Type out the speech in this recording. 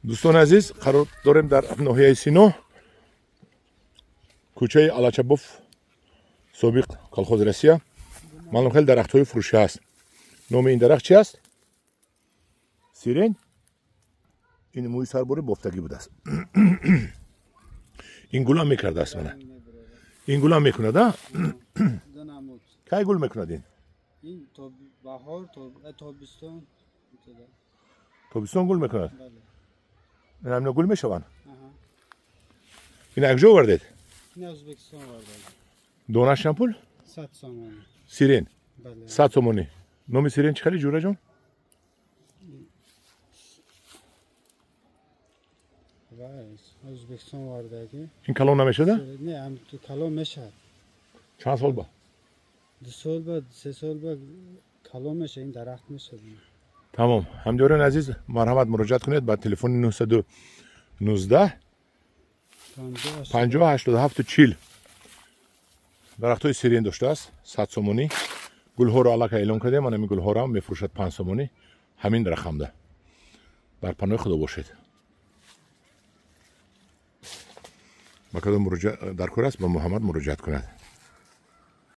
دوستان عزیز قرار داریم در ناحیه سینو کوچه آلاچابوف سابق کالخوز روسیه معلوم خیلی درخت های فروشی هست. نام این درخت چی است؟ سیرین. این موی سرباری بافتگی بوده است. این گل هم میکرده است منه. این گل هم میکنه ده؟ کی گل میکند این؟ این بهار تابستان. تابستان گل میکند؟ این هم گل میشوند؟ این اکجا وردید؟ این ازبکستان وردید. دونش شامپول؟ 100 سامانی. سیرین؟ بله. 100 سامانی. نام سیرین چی خیلی جوره جان؟ ازبکستان وردگی. این کلان نمیشده؟ نه هم تو کلان میشه. چند سال با؟ 2 سال بعد 3 سال بعد کلان میشه این درخت میشه. تمام. همداران عزیز مرحمت مراجعت کنید با تلفن 919 50 87 40 درخت های سیرین داشته است. 100 سامانی. گل ها را علاقه اعلام کرده. من این گل ها را میفروشد 5 سامانی. همین رقم ده. بر پناه خدا باشید. با کدام مراجعه در کار است با محمد مراجعت کنید.